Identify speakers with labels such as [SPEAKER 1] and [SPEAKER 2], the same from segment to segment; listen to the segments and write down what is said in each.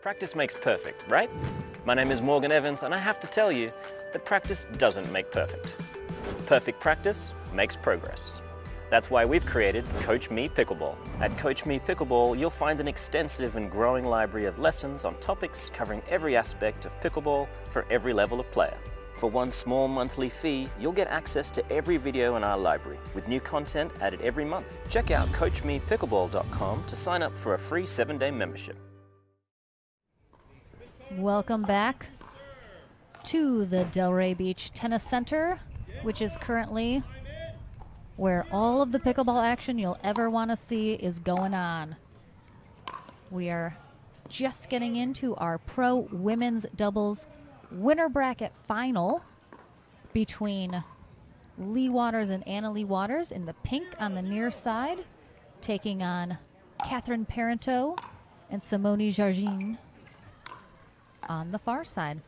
[SPEAKER 1] Practice makes perfect, right? My name is Morgan Evans, and I have to tell you that practice doesn't make perfect. Perfect practice makes progress. That's why we've created Coach Me Pickleball. At Coach Me Pickleball, you'll find an extensive and growing library of lessons on topics covering every aspect of pickleball for every level of player. For one small monthly fee, you'll get access to every video in our library, with new content added every month. Check out CoachMePickleball.com to sign up for a free 7-day membership.
[SPEAKER 2] Welcome back to the Delray Beach Tennis Center, which is currently where all of the pickleball action you'll ever want to see is going on. We are just getting into our pro women's doubles winner bracket final between Leigh Waters and Anna-Leigh Waters in the pink on the near side, taking on Parenteau and Simone Jardim on the far side.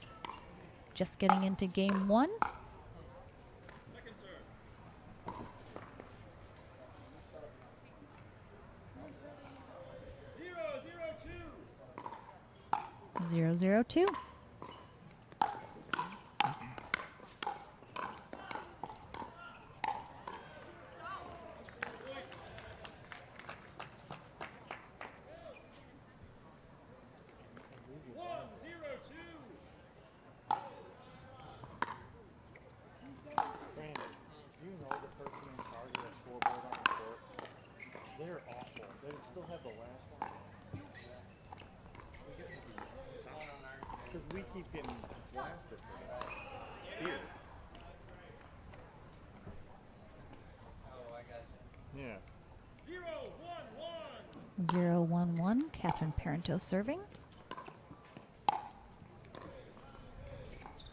[SPEAKER 2] Just getting into game one. Zero, 0-2.
[SPEAKER 3] They're awful. They still have the last one. Because we keep getting blasted for that. Here. Yeah.
[SPEAKER 2] 0-1-1. Parenteau serving.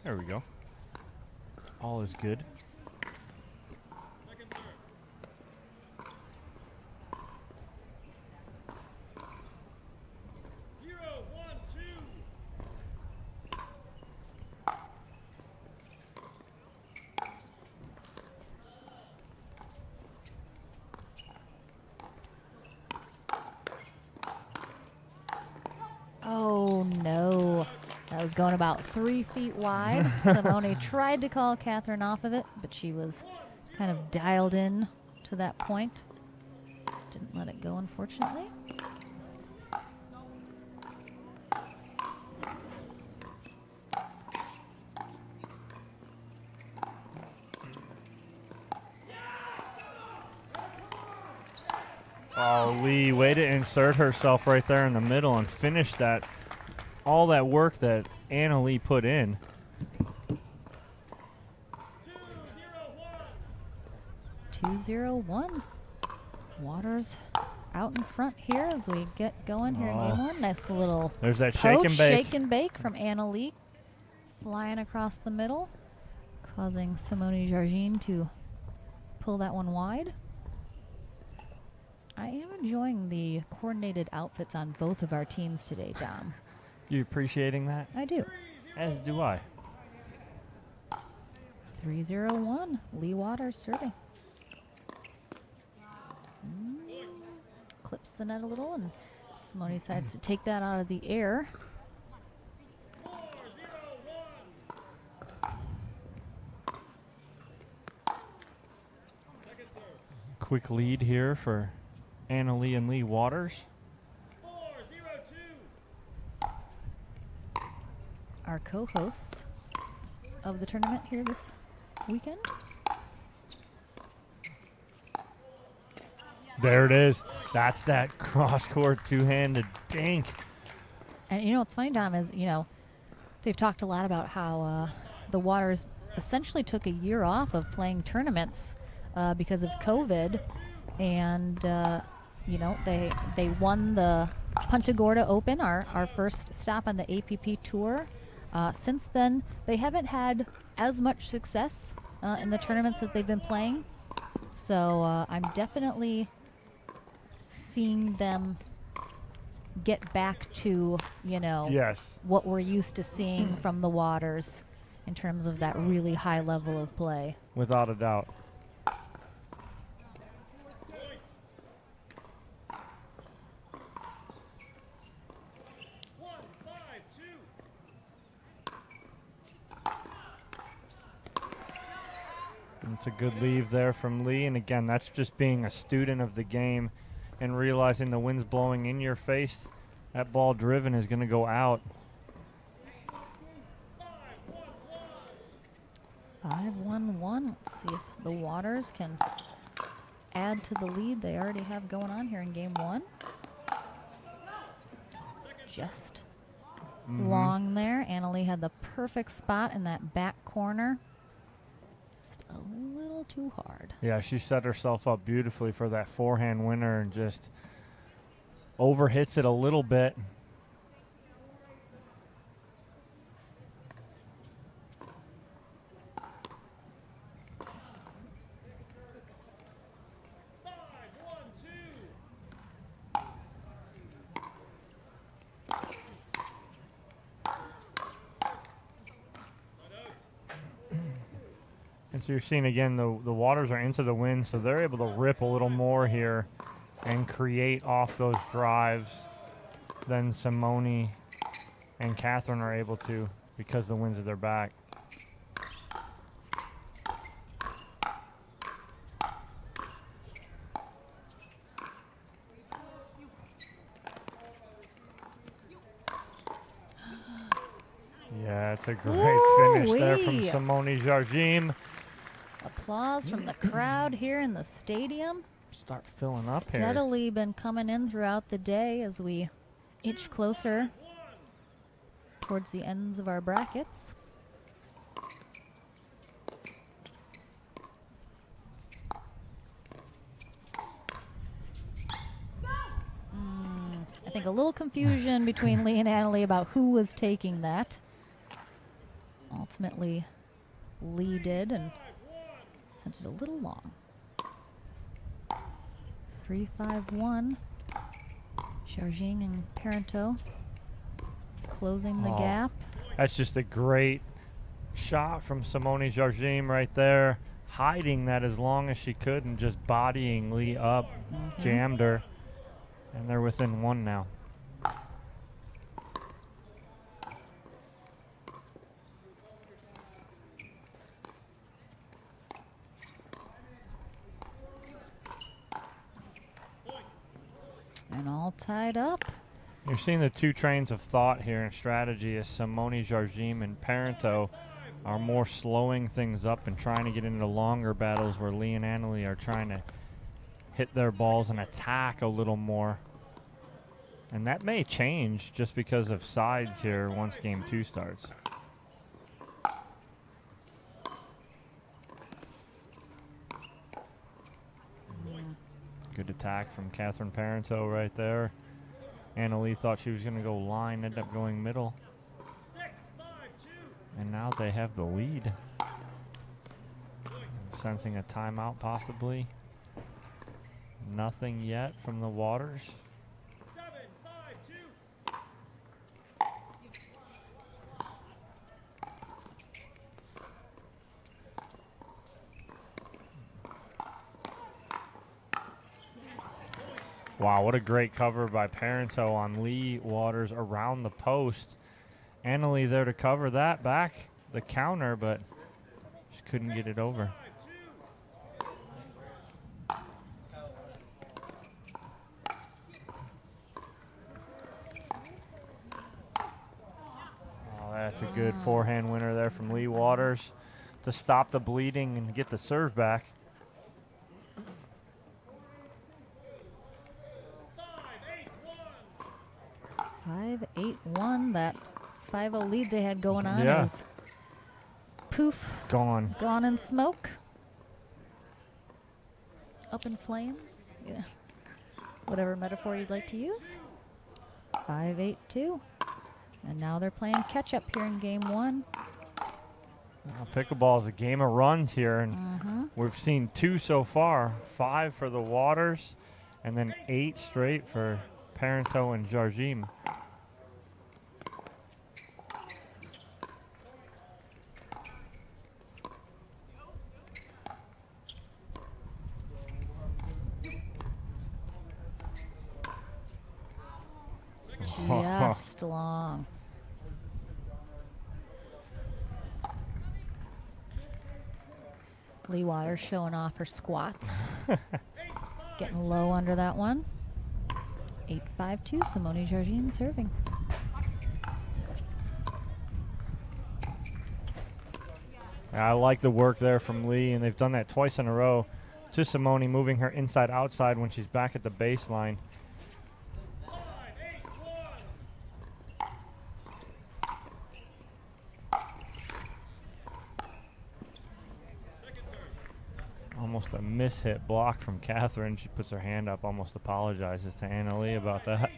[SPEAKER 3] There we go. All is good.
[SPEAKER 2] Oh no, that was going about 3 feet wide. Simone tried to call Catherine off of it, but she was kind of dialed in to that point. Didn't let it go, unfortunately.
[SPEAKER 3] Oh, Leigh, way to insert herself right there in the middle and finish that, all that work that Anna-Leigh put in.
[SPEAKER 2] 2-0-1. Waters out in front here as we get going here in game one. Nice little
[SPEAKER 3] there's that
[SPEAKER 2] shake and bake from Anna-Leigh, flying across the middle, causing Simone Jardim to pull that one wide. I am enjoying the coordinated outfits on both of our teams today, Dom.
[SPEAKER 3] You appreciating that?
[SPEAKER 2] I do.
[SPEAKER 3] As do I.
[SPEAKER 2] 3-0-1. Leigh Waters serving. Clips the net a little, and Simone decides to take that out of the air.
[SPEAKER 3] Quick lead here for Anna-Leigh and Leigh Waters.
[SPEAKER 2] Our co-hosts of the tournament here this weekend.
[SPEAKER 3] There it is. That's that cross-court two-handed dink.
[SPEAKER 2] And you know what's funny, Dom, is, you know, they've talked a lot about how the Waters essentially took a year off of playing tournaments because of COVID. And, you know, they won the Punta Gorda Open, our first stop on the APP Tour. Since then, they haven't had as much success in the tournaments that they've been playing. So I'm definitely seeing them get back to, you know,
[SPEAKER 3] yes,
[SPEAKER 2] what we're used to seeing from the Waters in terms of that really high level of play.
[SPEAKER 3] Without a doubt. It's a good leave there from Leigh, and again, that's just being a student of the game and realizing the wind's blowing in your face. That ball driven is going to go out.
[SPEAKER 2] 5-1-1. Let's see if the Waters can add to the lead they already have going on here in game one. Just long there. Annalie had the perfect spot in that back corner. Just a little too hard.
[SPEAKER 3] Yeah, she set herself up beautifully for that forehand winner and just overhits it a little bit. And so you're seeing again the Waters are into the wind, so they're able to rip a little more here and create off those drives than Simone and Catherine are able to because the wind's at their back. Yeah, it's a great finish there from Simone Jardim.
[SPEAKER 2] Applause from the crowd here in the stadium.
[SPEAKER 3] Start filling up here.
[SPEAKER 2] Steadily been coming in throughout the day as we inch closer towards the ends of our brackets. I think a little confusion between Leigh and Annalie about who was taking that. Ultimately, Leigh did and sent it a little long. 3-5-1. Jardim and Parenteau closing the gap.
[SPEAKER 3] That's just a great shot from Simone Jardim right there, hiding that as long as she could and just bodying Leigh up, jammed her, and they're within one now.
[SPEAKER 2] And all tied up.
[SPEAKER 3] You're seeing the two trains of thought here in strategy as Simone Jardim and Parenteau are more slowing things up and trying to get into longer battles where Leigh and Annalie are trying to hit their balls and attack a little more. And that may change just because of sides here once game two starts. Good attack from Catherine Parenteau right there. Annalie thought she was going to go line, ended up going middle. And now they have the lead. Sensing a timeout possibly. Nothing yet from the Waters. Wow, what a great cover by Parenteau on Leigh Waters around the post. Annalie there to cover that back, the counter, but she couldn't get it over. Oh, that's a good forehand winner there from Leigh Waters to stop the bleeding and get the serve back.
[SPEAKER 2] 5-8-1. That 5-0 lead they had going on is poof.
[SPEAKER 3] Gone.
[SPEAKER 2] Gone in smoke. Up in flames. Yeah. Whatever metaphor you'd like to use. 5-8-2. And now they're playing catch up here in game one.
[SPEAKER 3] Well, pickleball is a game of runs here, and we've seen 2 so far. 5 for the Waters, and then 8 straight for Parenteau and Jardim.
[SPEAKER 2] Just long. Leigh Waters showing off her squats. Getting low under that one. 8-5-2, Simone Jardim serving.
[SPEAKER 3] I like the work there from Leigh, and they've done that twice in a row to Simone, moving her inside-outside when she's back at the baseline. Almost a miss-hit block from Catherine. She puts her hand up, almost apologizes to Anna Leigh about that.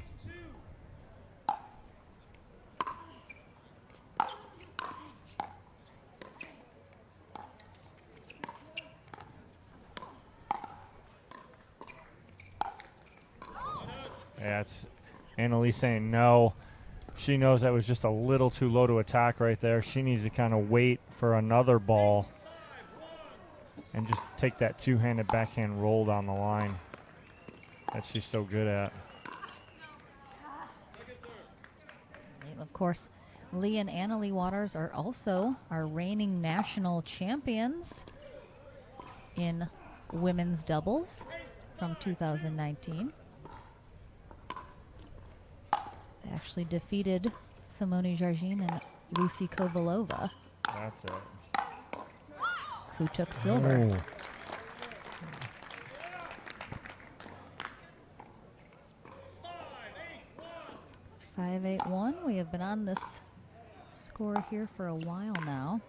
[SPEAKER 3] Yeah, it's Anna Leigh saying no. She knows that was just a little too low to attack right there. She needs to kind of wait for another ball and just take that two-handed backhand roll down the line that she's so good at.
[SPEAKER 2] Of course, Leigh and Anna Leigh Waters are also our reigning national champions in women's doubles from 2019. They actually defeated Simone Jardim and Lucy Kovalova.
[SPEAKER 3] That's it.
[SPEAKER 2] Who took silver.
[SPEAKER 3] Oh.
[SPEAKER 2] Five, 8-1. We have been on this score here for a while now.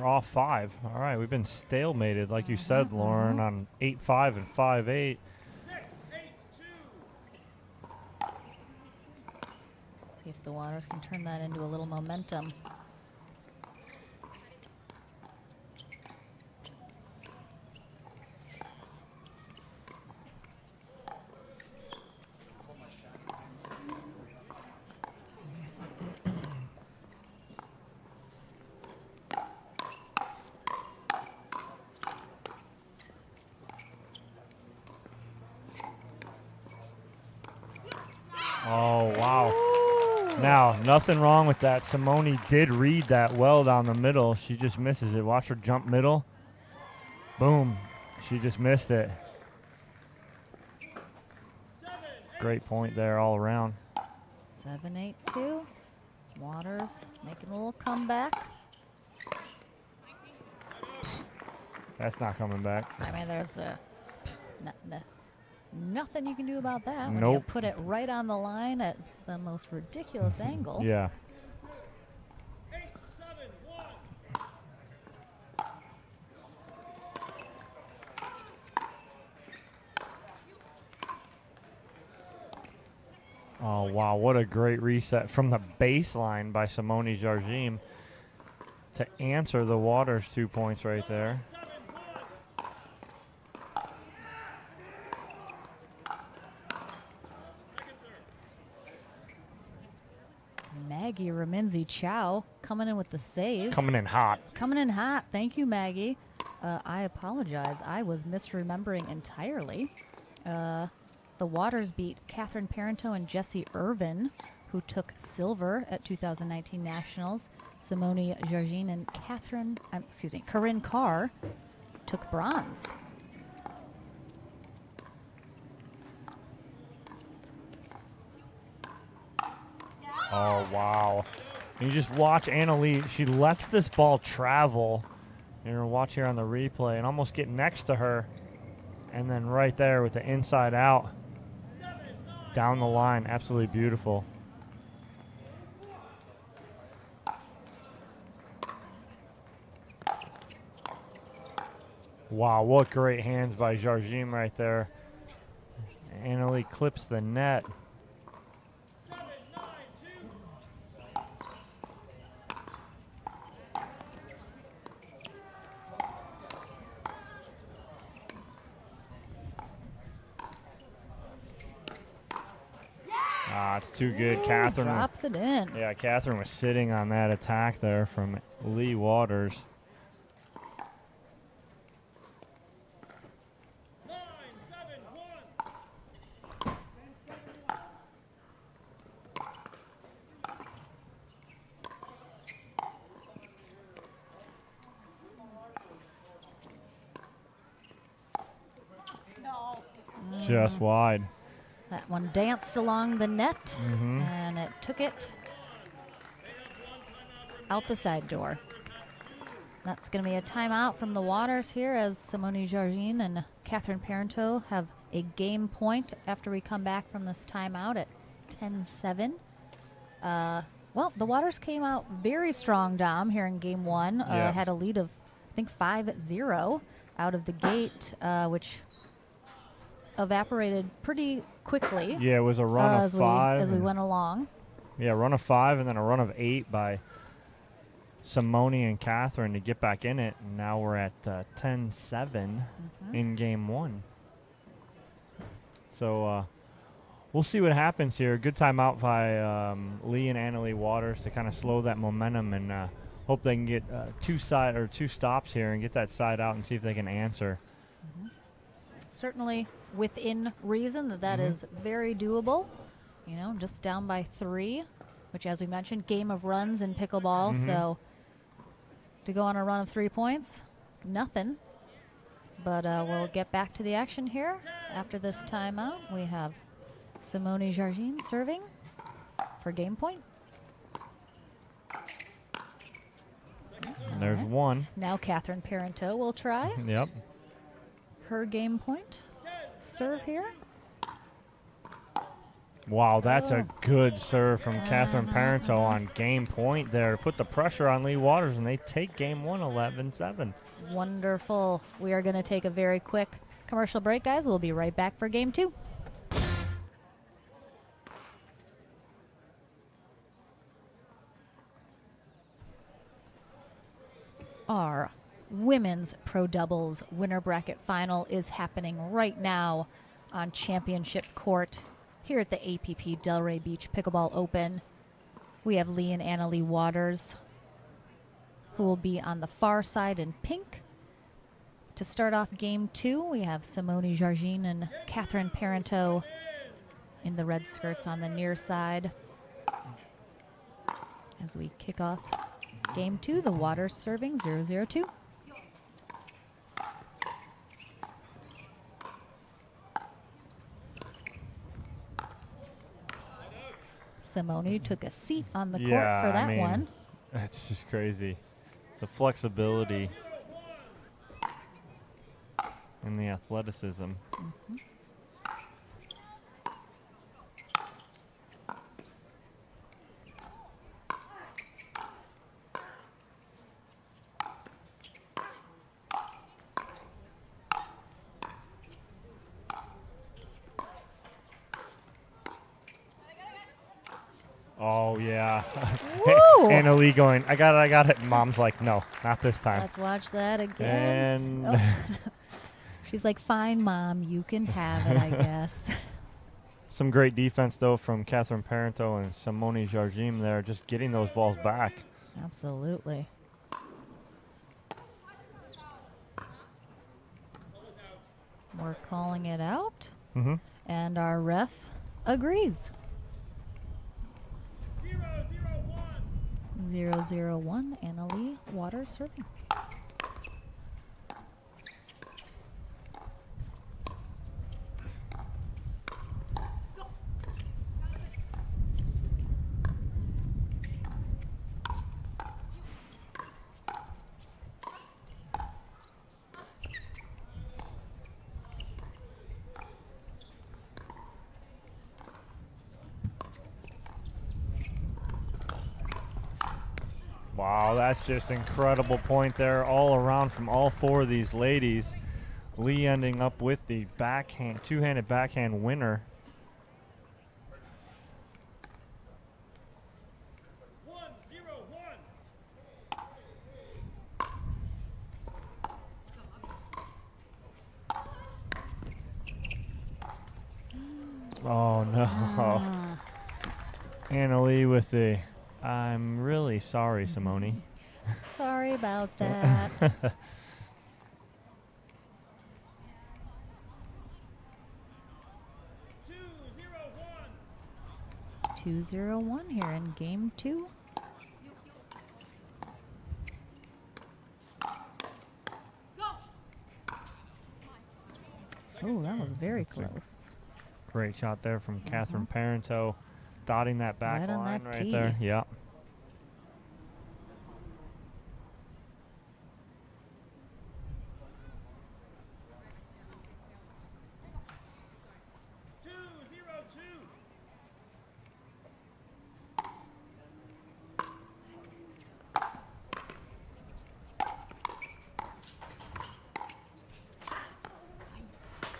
[SPEAKER 3] Off 5. All right, we've been stalemated, like you said, Lauren, on 8-5 and 5-8.
[SPEAKER 2] See if the Waters can turn that into a little momentum.
[SPEAKER 3] Oh, wow. Now, nothing wrong with that. Simone did read that well down the middle. She just misses it. Watch her jump middle. Boom. She just missed it. Great point there all around.
[SPEAKER 2] 7-8-2. Waters making a little comeback.
[SPEAKER 3] That's not coming back.
[SPEAKER 2] I mean, there's nothing you can do about that when
[SPEAKER 3] Nope.
[SPEAKER 2] you put it right on the line at the most ridiculous angle.
[SPEAKER 3] Yeah. Oh, wow. What a great reset from the baseline by Simone Jardim to answer the Waters 2 points right there.
[SPEAKER 2] Maggie Raminzi-Chow coming in with the save.
[SPEAKER 3] Coming in hot.
[SPEAKER 2] Coming in hot. Thank you, Maggie. I apologize. I was misremembering entirely. The Waters beat Catherine Parenteau and Jessie Irvin, who took silver at 2019 Nationals. Simone Jardim and Corinne Carr took bronze.
[SPEAKER 3] Oh, wow. And you just watch Anna Leigh. She lets this ball travel. You're going to watch here on the replay and almost get next to her. And then right there with the inside out. Down the line. Absolutely beautiful. Wow, what great hands by Jardim right there. Anna Leigh clips the net. that's too good. Catherine
[SPEAKER 2] drops it in.
[SPEAKER 3] Yeah, Catherine was sitting on that attack there from Leigh Waters. Just wide.
[SPEAKER 2] That one danced along the net, and it took it out the side door. That's going to be a timeout from the Waters here as Simone Jardim and Catherine Parenteau have a game point after we come back from this timeout at 10-7. Well, the Waters came out very strong, Dom, here in game one. Had a lead of, I think, 5-0 out of the gate, which evaporated pretty quickly.
[SPEAKER 3] Yeah, it was a run of 5.
[SPEAKER 2] As we went along.
[SPEAKER 3] Yeah, run of 5 and then a run of 8 by Simone and Catherine to get back in it. And now we're at 10-7 in game one. So we'll see what happens here. Good timeout by Leigh and Annalie Waters to kind of slow that momentum and hope they can get two stops here and get that side out and see if they can answer.
[SPEAKER 2] Certainly within reason that is very doable. You know, just down by 3, which, as we mentioned, game of runs in pickleball. So to go on a run of 3 points, nothing. But we'll get back to the action here after this timeout. We have Simone Jardim serving for game point.
[SPEAKER 3] And there's one.
[SPEAKER 2] Now Catherine Parenteau will try.
[SPEAKER 3] Yep.
[SPEAKER 2] Her game point serve here.
[SPEAKER 3] Wow, that's a good serve from Catherine Parenteau on game point there to put the pressure on Leigh Waters, and they take game one 11-7.
[SPEAKER 2] Wonderful. We are going to take a very quick commercial break, guys. We'll be right back for game 2. Our women's pro doubles winner bracket final is happening right now on championship court here at the APP Delray Beach Pickleball Open. We have Leigh and Annalie Waters, who will be on the far side in pink. To start off game 2, we have Simone Jardim and Catherine Parenteau in the red skirts on the near side. As we kick off game 2, the Waters serving 0-0-2. Simone took a seat on the court for that one.
[SPEAKER 3] That's just crazy. The flexibility and the athleticism. Oh, yeah. Annalie going, I got it. And Mom's like, no, not this time.
[SPEAKER 2] Let's watch that again.
[SPEAKER 3] And
[SPEAKER 2] she's like, fine, Mom, you can have it, I guess.
[SPEAKER 3] Some great defense, though, from Catherine Parenteau and Simone Jardim there, just getting those balls back.
[SPEAKER 2] Absolutely. We're calling it out. And our ref agrees. 0-0-1, Annalie Waters serving.
[SPEAKER 3] Wow, that's just incredible point there all around from all 4 of these ladies. Leigh ending up with the backhand, two-handed backhand winner. Oh, no. Leigh with the, I'm really sorry, Simone.
[SPEAKER 2] Sorry about that. 2-0-1 here in game 2. Oh, that was very close.
[SPEAKER 3] Great shot there from Catherine Parenteau, dotting that back
[SPEAKER 2] Right on
[SPEAKER 3] line
[SPEAKER 2] that
[SPEAKER 3] right
[SPEAKER 2] tee.
[SPEAKER 3] there. Yep.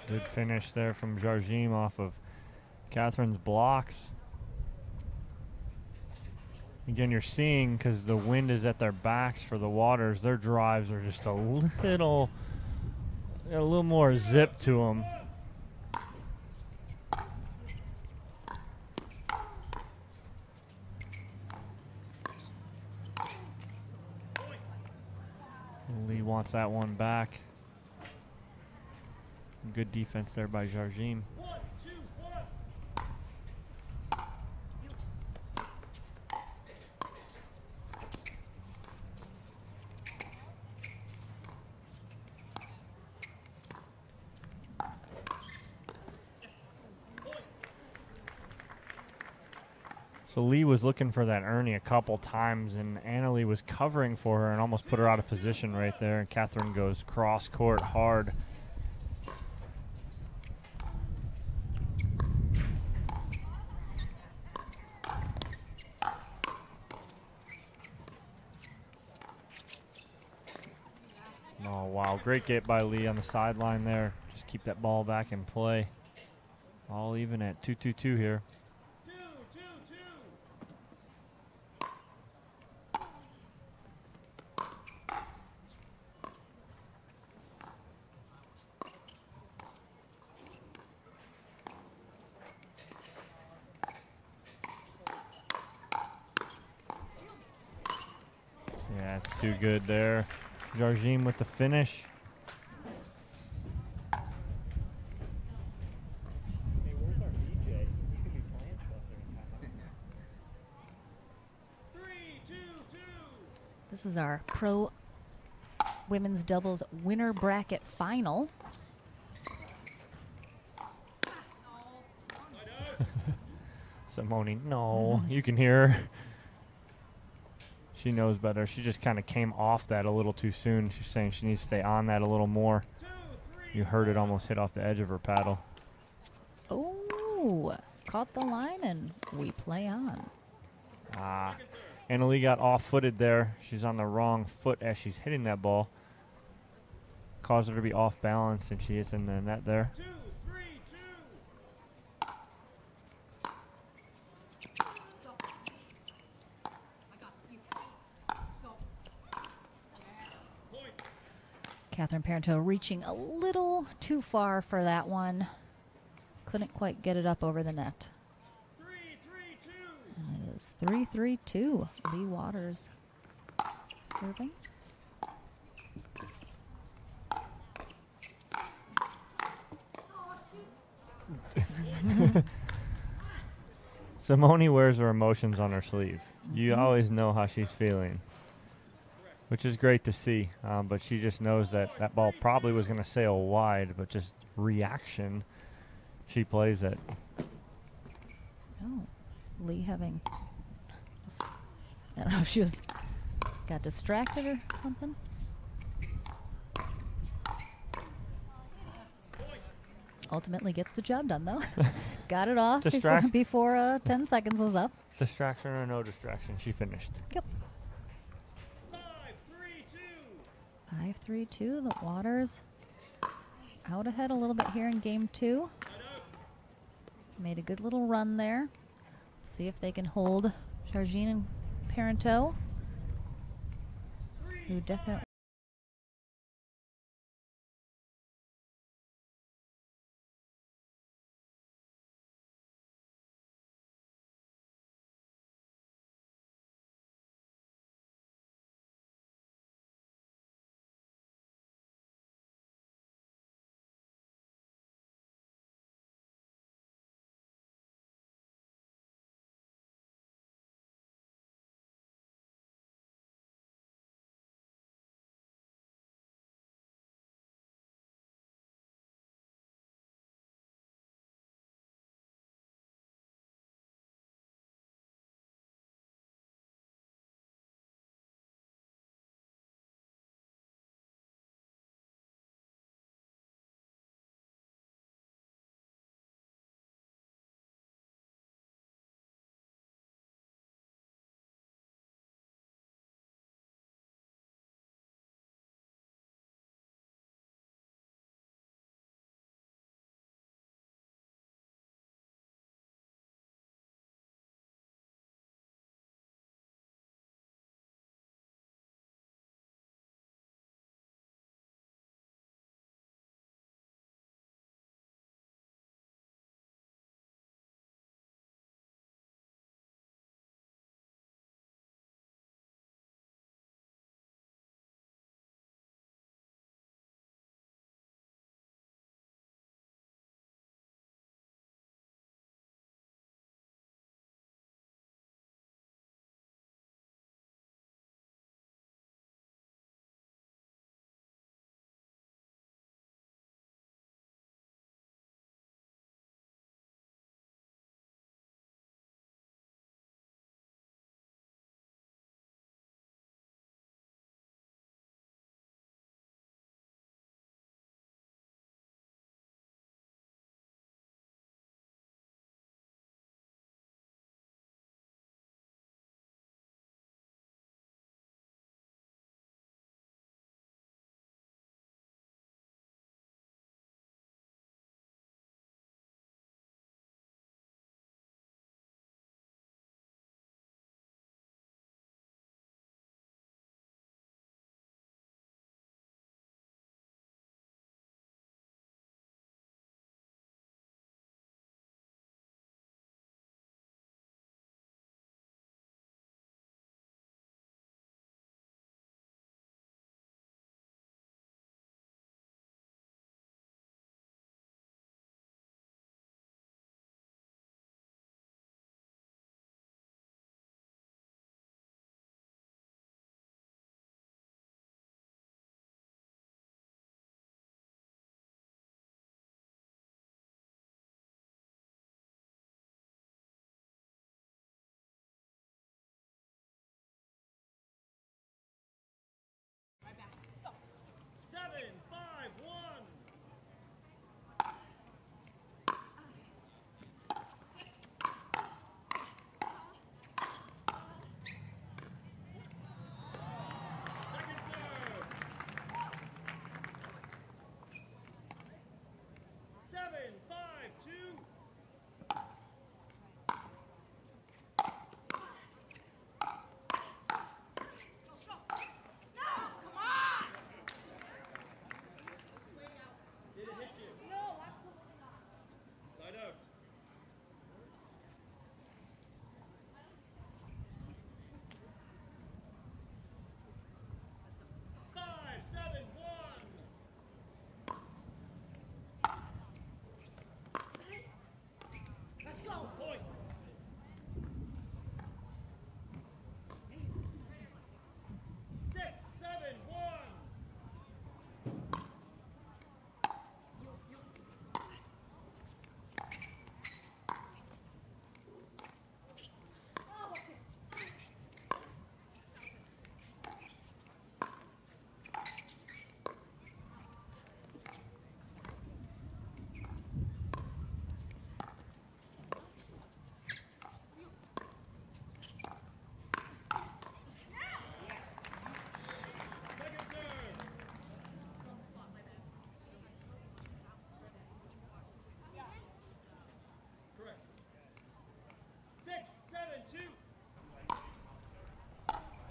[SPEAKER 3] Good finish there from Jardim off of Catherine's blocks. Again, you're seeing, because the wind is at their backs for the waters, their drives are just a little more zip to them. Leigh wants that one back. Good defense there by Jardim. So Leigh was looking for that Ernie a couple times, and Annalie was covering for her and almost put her out of position right there. And Catherine goes cross court hard. Oh, wow. Great get by Leigh on the sideline there. Just keep that ball back in play. All even at 2-2-2 here. Yeah, it's too good there. Jardim with the finish. Hey, where's our DJ? He could be playing stuff during time.
[SPEAKER 2] This is our pro women's doubles winner bracket final.
[SPEAKER 3] Simone, no, you can hear her. She knows better. She just kind of came off that a little too soon. She's saying she needs to stay on that a little more. You heard it almost hit off the edge of her paddle.
[SPEAKER 2] Oh, caught the line and we play on.
[SPEAKER 3] Ah, Leigh got off-footed there. She's on the wrong foot as she's hitting that ball. Caused her to be off balance, and she hits in the net there.
[SPEAKER 2] Catherine Parenteau reaching a little too far for that one. Couldn't quite get it up over the net. And it is 3-3-2. Leigh Waters serving.
[SPEAKER 3] Simone wears her emotions on her sleeve. You always know how she's feeling, which is great to see. But she just knows that that ball probably was going to sail wide, but just reaction, she plays it.
[SPEAKER 2] Oh, Leigh having, I don't know if she got distracted or something. Ultimately gets the job done, though. Got it off before 10 seconds was up.
[SPEAKER 3] Distraction or no distraction, she finished.
[SPEAKER 2] Yep. 5-3-2. The Waters out ahead a little bit here in game 2. Made a good little run there. Let's see if they can hold Jardim and Parenteau, who definitely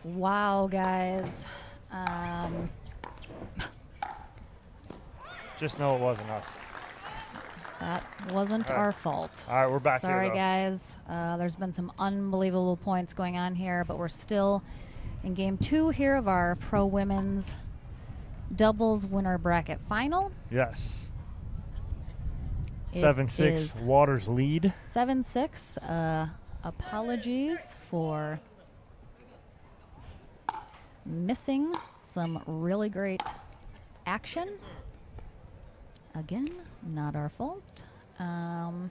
[SPEAKER 2] Wow, guys.
[SPEAKER 3] Just know it wasn't us.
[SPEAKER 2] That wasn't our fault.
[SPEAKER 3] All right, we're back
[SPEAKER 2] Sorry,
[SPEAKER 3] here,
[SPEAKER 2] guys. There's been some unbelievable points going on here, but we're still in game 2 here of our pro women's doubles winner bracket final.
[SPEAKER 3] Yes.
[SPEAKER 2] It
[SPEAKER 3] 7-6
[SPEAKER 2] is
[SPEAKER 3] Waters lead.
[SPEAKER 2] 7-6. Apologies for missing some really great action. Again, not our fault. 7-6-2.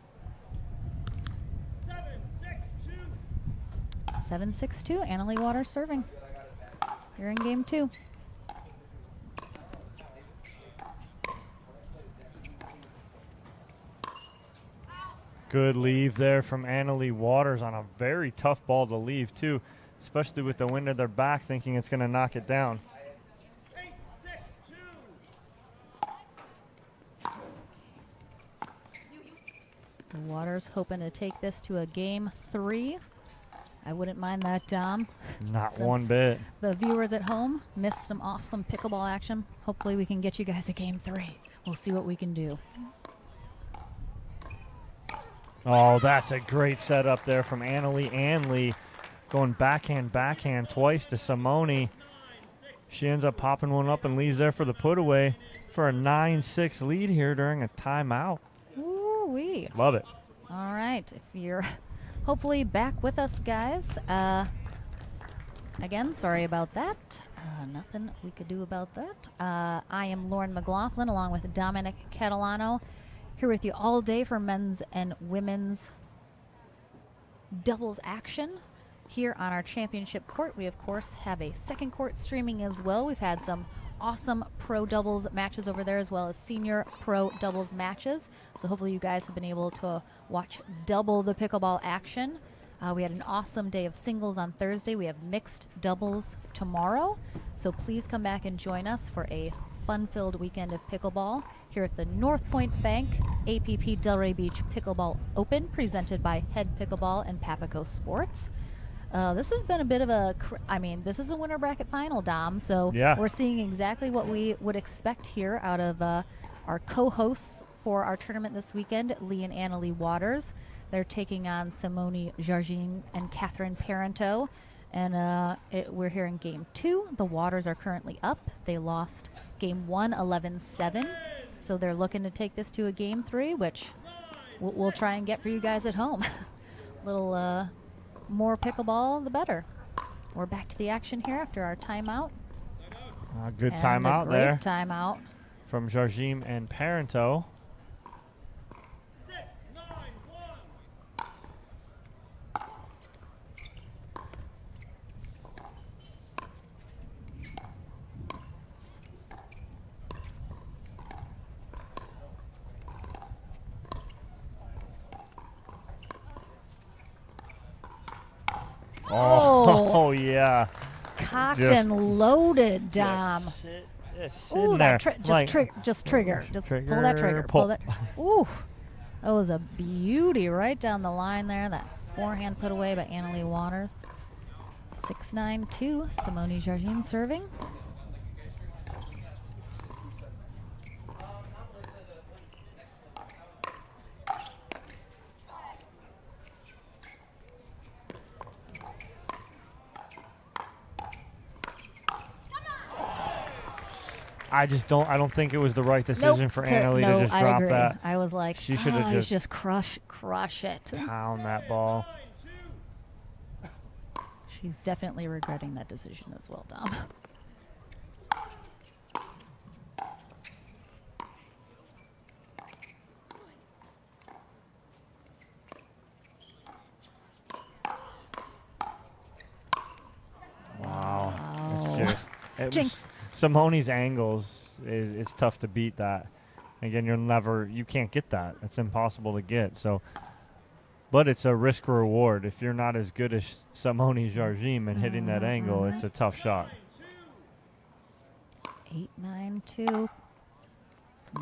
[SPEAKER 2] Annalie Waters serving. You're in game 2.
[SPEAKER 3] Good leave there from Annalie Waters on a very tough ball to leave, too, especially with the wind at their back, thinking it's going to knock it down.
[SPEAKER 2] Waters hoping to take this to a game 3. I wouldn't mind that, Dom.
[SPEAKER 3] Not one bit.
[SPEAKER 2] The viewers at home missed some awesome pickleball action. Hopefully we can get you guys a game 3. We'll see what we can do.
[SPEAKER 3] Oh, that's a great setup there from Annalie and Leigh. Going backhand twice to Simone. She ends up popping one up and Leigh's there for the put away for a 9-6 lead here during a timeout.
[SPEAKER 2] Ooh-wee.
[SPEAKER 3] Love it.
[SPEAKER 2] All right. If you're hopefully back with us, guys. Again, sorry about that. Nothing we could do about that. I am Lauren McLaughlin along with Dominic Catalano. Here with you all day for men's and women's doubles action here on our championship court. We, of course, have a second court streaming as well. We've had some awesome pro doubles matches over there as well as senior pro doubles matches. So hopefully you guys have been able to watch double the pickleball action. We had an awesome day of singles on Thursday. We have mixed doubles tomorrow. So please come back and join us for a fun-filled weekend of pickleball here at the North Point Bank APP Delray Beach Pickleball Open, presented by Head Pickleball and Papaco Sports. This has been a bit of a, this is a winter bracket final, Dom, so
[SPEAKER 3] yeah,
[SPEAKER 2] we're seeing exactly what we would expect here out of our co-hosts for our tournament this weekend, Leigh and Annalie Waters. They're taking on Simone Jardim and Catherine Parenteau. And we're here in game 2. The Waters are currently up. They lost game 1, 11-7. So they're looking to take this to a game 3, which we'll try and get for you guys at home. Little more pickleball, the better. We're back to the action here after our timeout.
[SPEAKER 3] Good timeout there.
[SPEAKER 2] Great timeout.
[SPEAKER 3] From Jardim and Parenteau. Oh, yeah.
[SPEAKER 2] Cocked and loaded, Dom.
[SPEAKER 3] Ooh, that
[SPEAKER 2] just trigger. Just pull that trigger. Pull that. Ooh, that was a beauty right down the line there. That forehand put away by Annalie Waters. 6-9-2. Simone Jardim serving.
[SPEAKER 3] I don't think it was the right decision for Annalie to just drop that.
[SPEAKER 2] I was like,
[SPEAKER 3] she should have
[SPEAKER 2] just crush it.
[SPEAKER 3] Pound that ball.
[SPEAKER 2] She's definitely regretting that decision as well, Dom.
[SPEAKER 3] Wow. It's just
[SPEAKER 2] Jinx.
[SPEAKER 3] Simone's angles it's tough to beat that. Again, you can't get that. It's impossible to get. So, but it's a risk reward. If you're not as good as Simone Jardim and hitting that angle, it's a tough shot.
[SPEAKER 2] 8-9-2.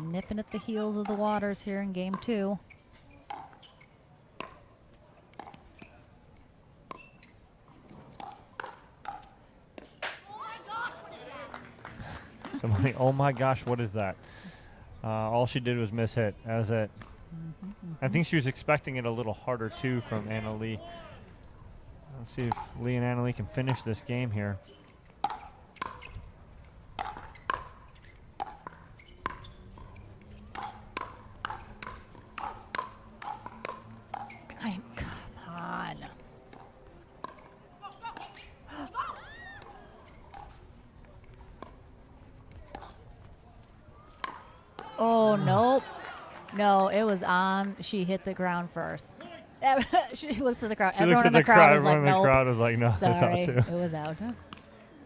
[SPEAKER 2] Nipping at the heels of the Waters here in game 2.
[SPEAKER 3] Oh my gosh, what is that? All she did was miss hit. That was it. I think she was expecting it a little harder too from Anna Leigh. Let's see if Leigh and Anna Leigh can finish this game here.
[SPEAKER 2] Come on. Oh, nope. No, it was on. She hit the ground first. She looks at the crowd. Everyone in the crowd was like,
[SPEAKER 3] everyone in
[SPEAKER 2] nope.
[SPEAKER 3] the crowd was like, no,
[SPEAKER 2] Sorry,
[SPEAKER 3] it's out too.
[SPEAKER 2] it was out.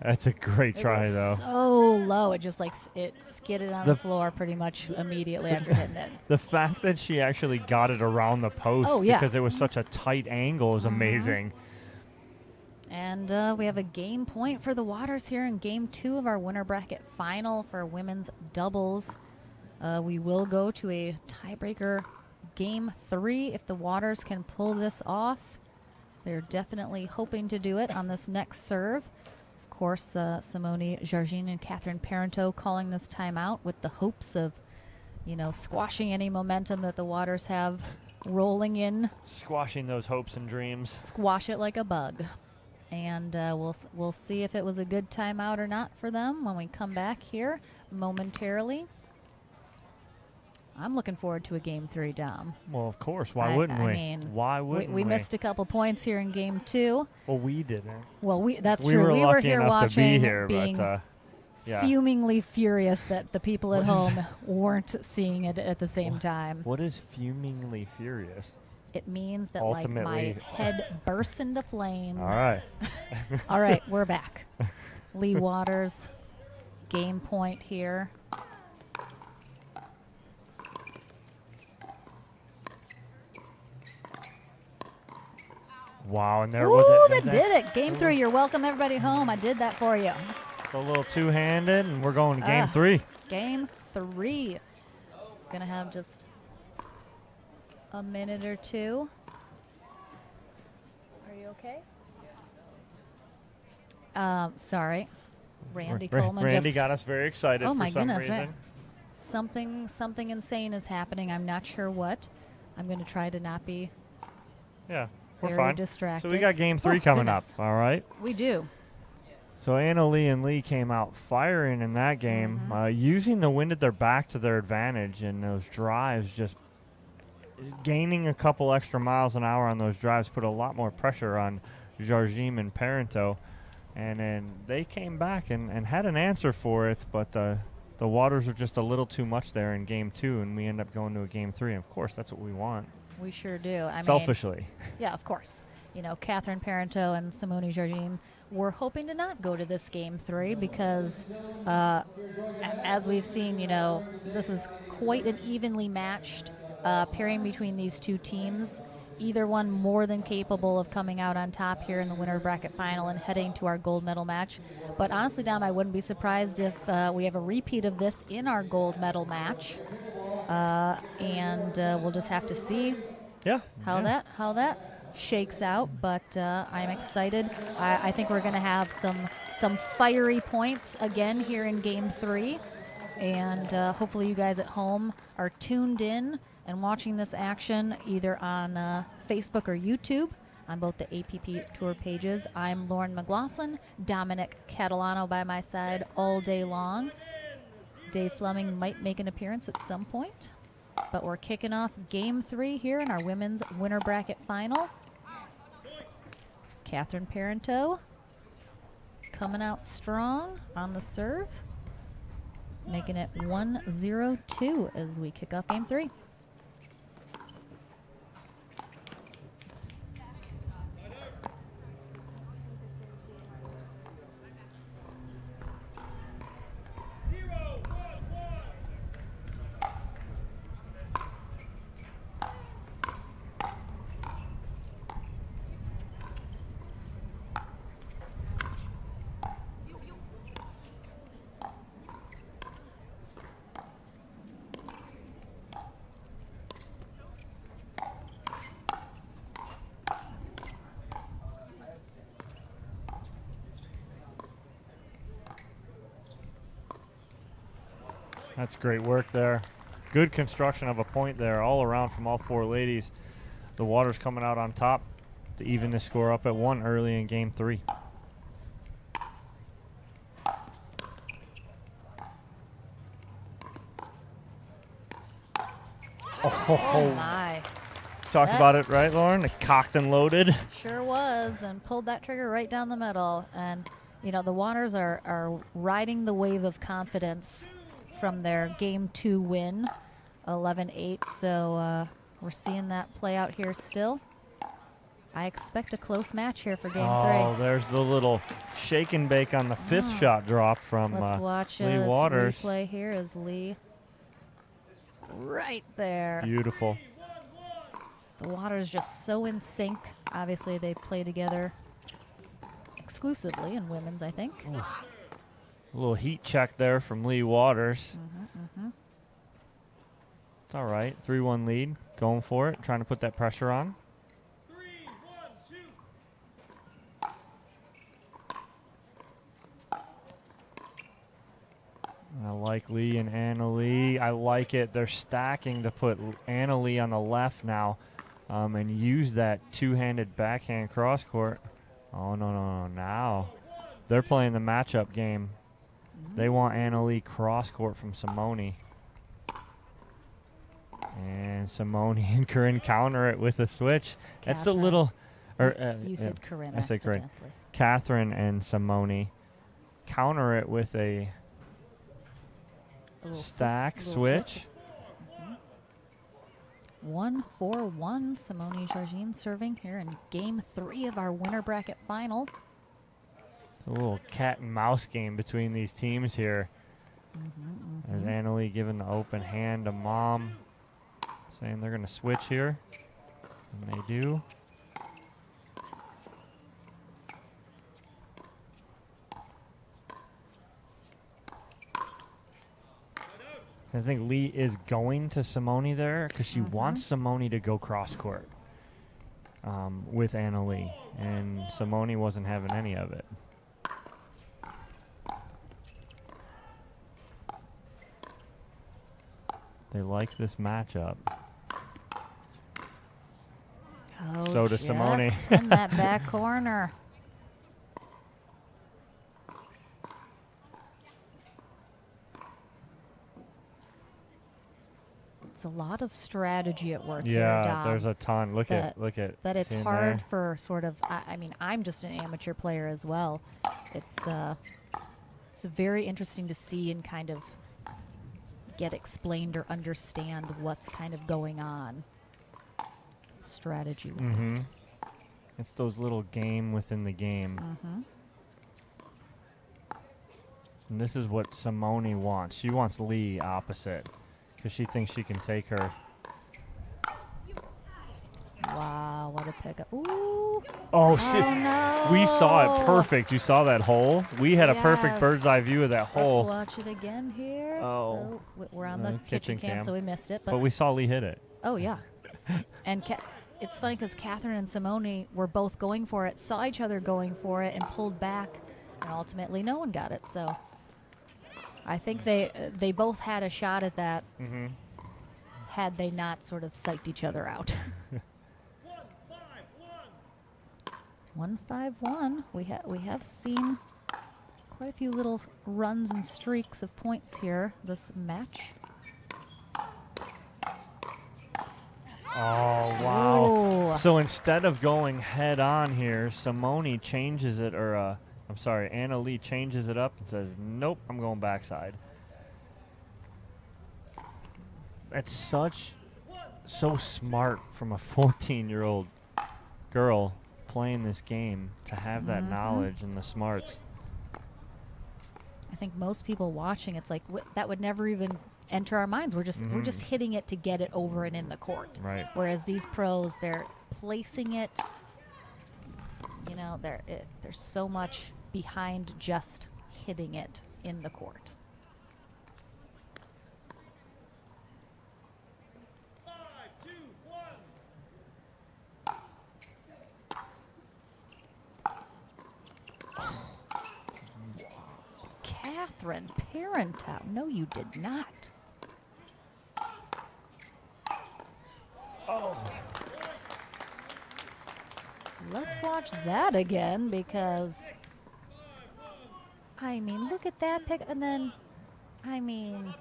[SPEAKER 3] That's a great try, though.
[SPEAKER 2] So low. It just like it skidded on the floor pretty much immediately after hitting it.
[SPEAKER 3] The fact that she actually got it around the post because it was such a tight angle is amazing.
[SPEAKER 2] And we have a game point for the Waters here in game 2 of our winner bracket final for women's doubles. We will go to a tiebreaker game 3 if the Waters can pull this off. They're definitely hoping to do it on this next serve. Of course, Simone Jardim and Catherine Parenteau calling this timeout with the hopes of, squashing any momentum that the Waters have rolling in.
[SPEAKER 3] Squashing those hopes and dreams.
[SPEAKER 2] Squash it like a bug. And we'll see if it was a good timeout or not for them when we come back here momentarily. I'm looking forward to a game 3, Dom.
[SPEAKER 3] Well, of course. Why wouldn't we?
[SPEAKER 2] I mean,
[SPEAKER 3] why wouldn't we?
[SPEAKER 2] We missed a couple points here in game 2.
[SPEAKER 3] Well, we didn't.
[SPEAKER 2] Well, that's
[SPEAKER 3] we
[SPEAKER 2] true.
[SPEAKER 3] Were
[SPEAKER 2] we
[SPEAKER 3] lucky
[SPEAKER 2] were here
[SPEAKER 3] enough
[SPEAKER 2] watching,
[SPEAKER 3] to be here,
[SPEAKER 2] being
[SPEAKER 3] but
[SPEAKER 2] fumingly furious that the people at home weren't seeing it at the same time.
[SPEAKER 3] What is fumingly furious?
[SPEAKER 2] It means that
[SPEAKER 3] Ultimately.
[SPEAKER 2] like my head bursts into flames.
[SPEAKER 3] All right.
[SPEAKER 2] All right, we're back. Leigh Waters, game point here.
[SPEAKER 3] Wow, and there
[SPEAKER 2] Ooh,
[SPEAKER 3] was
[SPEAKER 2] that did it. Game 3. You're welcome, everybody home. I did that for you.
[SPEAKER 3] A little two-handed, and we're going to game 3.
[SPEAKER 2] Game 3. Gonna have just a minute or two. Are you okay? Sorry. Randy Coleman
[SPEAKER 3] Randy
[SPEAKER 2] just
[SPEAKER 3] got us very excited
[SPEAKER 2] oh
[SPEAKER 3] for
[SPEAKER 2] my
[SPEAKER 3] some
[SPEAKER 2] goodness,
[SPEAKER 3] reason.
[SPEAKER 2] Something insane is happening. I'm not sure what. I'm going to try to not be
[SPEAKER 3] Yeah, we're
[SPEAKER 2] very
[SPEAKER 3] fine.
[SPEAKER 2] distracted.
[SPEAKER 3] So we got game 3 coming up, all right?
[SPEAKER 2] We do.
[SPEAKER 3] So Anna Leigh and Leigh came out firing in that game, using the wind at their back to their advantage, and those drives just gaining a couple extra miles an hour on those drives put a lot more pressure on Jardim and Parenteau. And then they came back and had an answer for it, but the Waters were just a little too much there in game 2, and we end up going to a game 3. And of course, that's what we want.
[SPEAKER 2] We sure do.
[SPEAKER 3] Selfishly.
[SPEAKER 2] Yeah, of course. Catherine Parenteau and Simone Jardim were hoping to not go to this game 3 because, as we've seen, this is quite an evenly matched pairing between these two teams. Either one more than capable of coming out on top here in the winner bracket final and heading to our gold medal match. But honestly, Dom, I wouldn't be surprised if we have a repeat of this in our gold medal match. And we'll just have to see how that shakes out. But I'm excited. I think we're going to have some fiery points again here in game 3. And hopefully you guys at home are tuned in and watching this action either on Facebook or YouTube on both the APP Tour pages. I'm Lauren McLaughlin, Dominic Catalano by my side all day long. Dave Fleming might make an appearance at some point, but we're kicking off game 3 here in our women's winner bracket final. Catherine Parenteau coming out strong on the serve, making it 1-0-2 as we kick off game 3.
[SPEAKER 3] That's great work there. Good construction of a point there all around from all four ladies. The Waters coming out on top to even the score up at 1 early in game 3.
[SPEAKER 2] Oh my.
[SPEAKER 3] Talked about it, right, Lauren? The cocked and loaded.
[SPEAKER 2] Sure was, and pulled that trigger right down the middle. And, you know, the Waters are riding the wave of confidence from their Game 2 win, 11-8. So we're seeing that play out here still. I expect a close match here for Game 3.
[SPEAKER 3] Oh, there's the little shake and bake on the 5th shot drop from
[SPEAKER 2] Let's watch
[SPEAKER 3] Leigh
[SPEAKER 2] this
[SPEAKER 3] Waters.
[SPEAKER 2] replay here is Leigh right there.
[SPEAKER 3] Beautiful.
[SPEAKER 2] The Waters just so in sync. Obviously, they play together exclusively in women's, I think.
[SPEAKER 3] Ooh. A little heat check there from Leigh Waters. It's all right. 3-1 lead. Going for it. Trying to put that pressure on.
[SPEAKER 4] 3-1, shoot.
[SPEAKER 3] I like Leigh and Annalie. I like it. They're stacking to put Annalie on the left now and use that two-handed backhand cross court. Oh, no. Now they're playing the matchup game. They want Annalie cross court from Simone. And Simone and Corinne counter it with a switch. That's the little...
[SPEAKER 2] you said Corinne
[SPEAKER 3] I said Corinne.
[SPEAKER 2] accidentally.
[SPEAKER 3] Catherine and Simone counter it with a stack switch.
[SPEAKER 2] 1-4-1. Simone Jardim serving here in Game 3 of our winner bracket final.
[SPEAKER 3] A little cat and mouse game between these teams here. There's Annalie giving the open hand to Mom, saying they're going to switch here. And they do. I think Leigh is going to Simone there because she wants Simone to go cross court with Annalie, and Simone wasn't having any of it. They like this matchup.
[SPEAKER 2] Oh,
[SPEAKER 3] So does Simone.
[SPEAKER 2] just in that back corner. It's a lot of strategy at work here,
[SPEAKER 3] Yeah,
[SPEAKER 2] Dom.
[SPEAKER 3] there's a ton. Look at
[SPEAKER 2] that it's
[SPEAKER 3] seeing
[SPEAKER 2] hard
[SPEAKER 3] there?
[SPEAKER 2] for sort of. I mean, I'm just an amateur player as well. It's very interesting to see and kind of get explained or understand what's kind of going on strategy-wise.
[SPEAKER 3] It's those little game within the game. And this is what Simone wants. She wants Leigh opposite because she thinks she can take her.
[SPEAKER 2] Wow, what a pickup. Ooh.
[SPEAKER 3] Oh, shit.
[SPEAKER 2] No.
[SPEAKER 3] We saw it perfect. You saw that hole? We had a perfect
[SPEAKER 2] Yes.
[SPEAKER 3] bird's eye view of that hole.
[SPEAKER 2] Let's watch it again here.
[SPEAKER 3] Oh.
[SPEAKER 2] We're on the kitchen cam, so we missed it.
[SPEAKER 3] But we saw Leigh hit it.
[SPEAKER 2] Oh, yeah. And it's funny because Catherine and Simone were both going for it, saw each other going for it, and pulled back, and ultimately no one got it. So I think they both had a shot at that had they not sort of psyched each other out. 1-5-1. We have seen quite a few little runs and streaks of points here this match.
[SPEAKER 3] Oh, wow.
[SPEAKER 2] Ooh.
[SPEAKER 3] So instead of going head on here, Simone changes it, or I'm sorry, Annalie changes it up and says, nope, I'm going backside. That's so smart from a 14-year-old girl playing this game to have that knowledge and the smarts.
[SPEAKER 2] I think most people watching, it's like that would never even enter our minds. We're just hitting it to get it over and in the court.
[SPEAKER 3] Right.
[SPEAKER 2] Whereas these pros, they're placing it. You know, there's so much behind just hitting it in the court. Catherine Parenteau. No, you did not. Let's watch that again because, I mean, look at that pick. And then, I mean,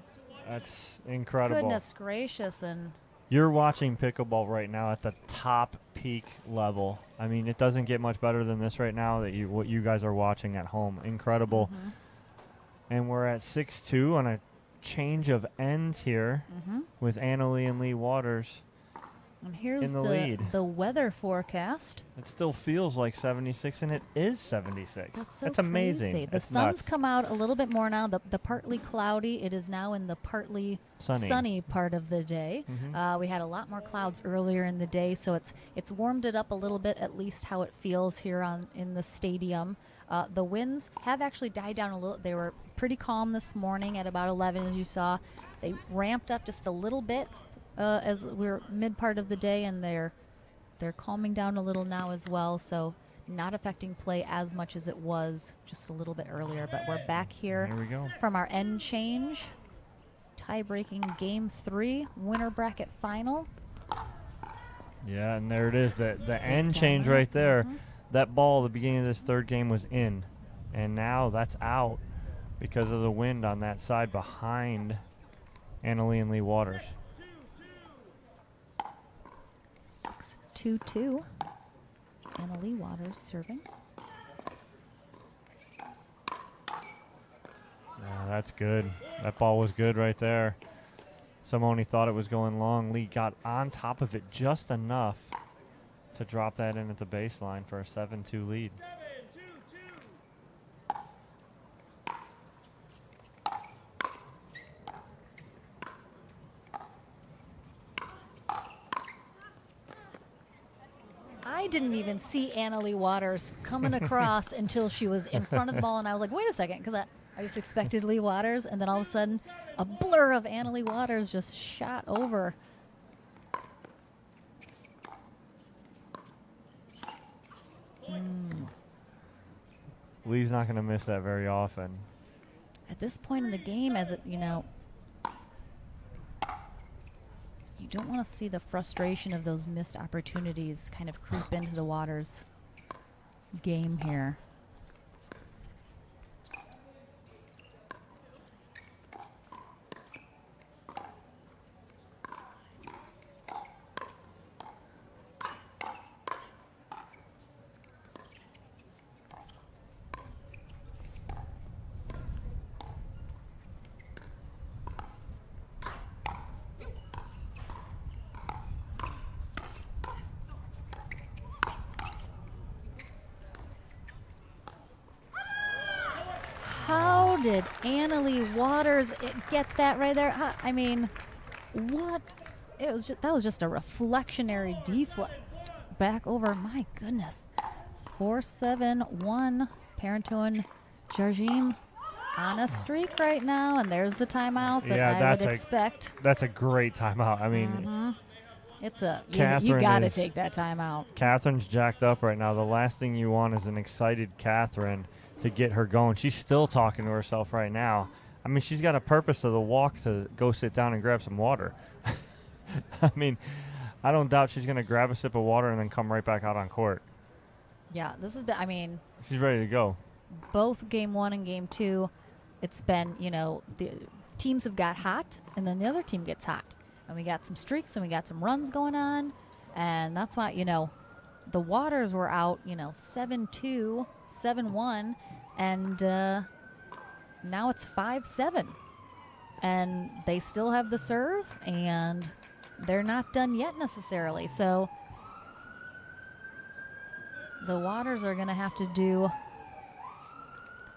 [SPEAKER 3] That's incredible.
[SPEAKER 2] goodness gracious. And
[SPEAKER 3] You're watching pickleball right now at the top peak level. I mean, it doesn't get much better than this right now. What you guys are watching at home, incredible. And we're at 6-2 on a change of ends here with Annalie and Leigh Waters
[SPEAKER 2] And here's
[SPEAKER 3] in the lead.
[SPEAKER 2] the weather forecast.
[SPEAKER 3] It still feels like 76, and it is 76.
[SPEAKER 2] That's
[SPEAKER 3] amazing.
[SPEAKER 2] Crazy. The
[SPEAKER 3] That's
[SPEAKER 2] sun's
[SPEAKER 3] nuts.
[SPEAKER 2] come out a little bit more now. The partly cloudy. It is now in the partly sunny part of the day. We had a lot more clouds earlier in the day, so it's warmed it up a little bit, at least how it feels here in the stadium. The winds have actually died down a little. They were pretty calm this morning at about 11, as you saw. They ramped up just a little bit as we're mid part of the day, and they're calming down a little now as well. So not affecting play as much as it was just a little bit earlier. But we're back here
[SPEAKER 3] Here we go.
[SPEAKER 2] from our end change. Tie-breaking game 3, winner bracket final.
[SPEAKER 3] Yeah, and there it is. The end change right there. That ball at the beginning of this third game was in, and now that's out because of the wind on that side behind Annalie and Leigh Waters.
[SPEAKER 2] 6-2-2. Annalie Waters serving.
[SPEAKER 3] Yeah, that's good. That ball was good right there. Simone thought it was going long. Leigh got on top of it just enough to drop that in at the baseline for a 7-2 lead.
[SPEAKER 4] 7-2-2.
[SPEAKER 2] I didn't even see Annalie Waters coming across until she was in front of the ball, and I was like, wait a second, because I just expected Leigh Waters, and then all of a sudden, a blur of Annalie Waters just shot over.
[SPEAKER 3] Leigh's not going to miss that very often.
[SPEAKER 2] At this point in the game, as it, you don't want to see the frustration of those missed opportunities kind of creep into the Waters game here. How did Annalie Waters get that right there? I mean, what? It was that was just a reflectionary deflect back over. My goodness. 4-7-1. Parenteau and Jardim on a streak right now, and there's the timeout that I would expect.
[SPEAKER 3] That's a great timeout. I mean,
[SPEAKER 2] It's a you
[SPEAKER 3] Catherine
[SPEAKER 2] got to
[SPEAKER 3] is-
[SPEAKER 2] take that timeout.
[SPEAKER 3] Catherine's jacked up right now. The last thing you want is an excited Catherine to get her going. She's still talking to herself right now. I mean, she's got a purpose of the walk to go sit down and grab some water. I mean, I don't doubt she's going to grab a sip of water and then come right back out on court.
[SPEAKER 2] Yeah, this has been. I mean,
[SPEAKER 3] She's ready to go.
[SPEAKER 2] both game 1 and game 2, it's been, the teams have got hot, and then the other team gets hot. And we got some streaks, and we got some runs going on. And that's why, the Waters were out, 7-2, 7-1, and now it's 5-7. And they still have the serve, and they're not done yet necessarily. So the Waters are going to have to do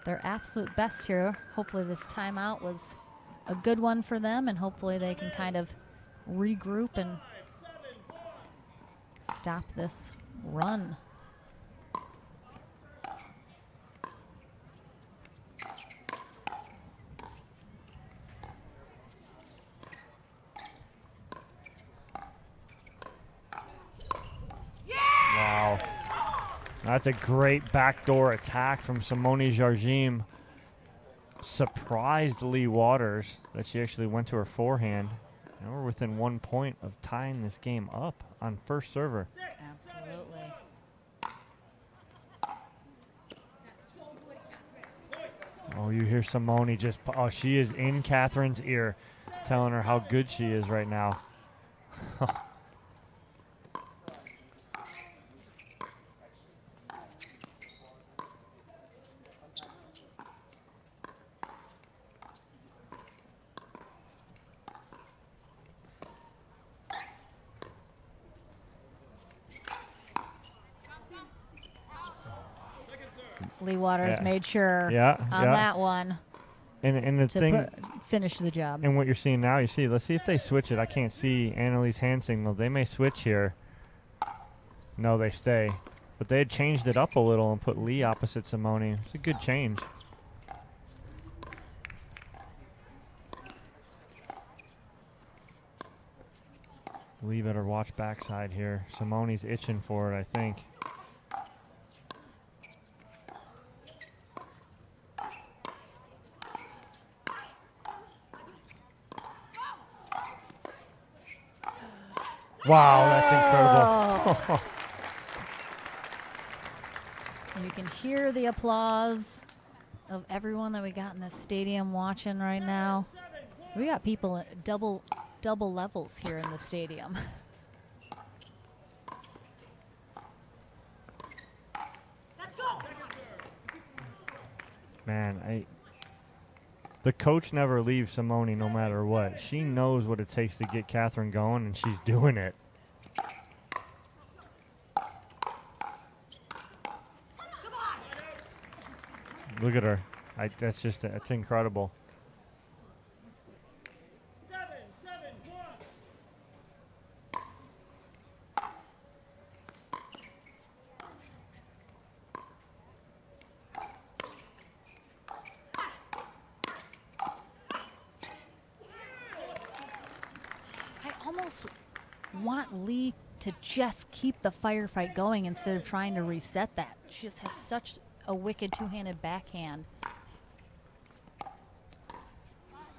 [SPEAKER 2] their absolute best here. Hopefully this timeout was a good one for them, and hopefully they can kind of regroup and stop this run.
[SPEAKER 3] Wow. That's a great backdoor attack from Simone Jardim. Surprised Leigh Waters that she actually went to her forehand. And we're within 1 point of tying this game up on first server.
[SPEAKER 2] Absolutely.
[SPEAKER 3] Oh, you hear Simone just, oh, she is in Catherine's ear, telling her how good she is right now.
[SPEAKER 2] Leigh Waters
[SPEAKER 3] Yeah.
[SPEAKER 2] made sure on that one
[SPEAKER 3] And the thing,
[SPEAKER 2] finish the job.
[SPEAKER 3] and what you're seeing now, let's see if they switch it. I can't see Annalie's hand signal. They may switch here. No, they stay. But they had changed it up a little and put Leigh opposite Simone. It's a good change. Leigh better watch backside here. Simone's itching for it, I think. Wow, that's incredible.
[SPEAKER 2] You can hear the applause of everyone that we got in the stadium watching right now. We got people at double levels here in the stadium.
[SPEAKER 3] Man, the coach never leaves Simone no matter what. She knows what it takes to get Catherine going, and she's doing it. Look at her. That's incredible.
[SPEAKER 4] 7-7-1.
[SPEAKER 2] I almost want Leigh to just keep the firefight going instead of trying to reset that. She just has such a wicked two-handed backhand.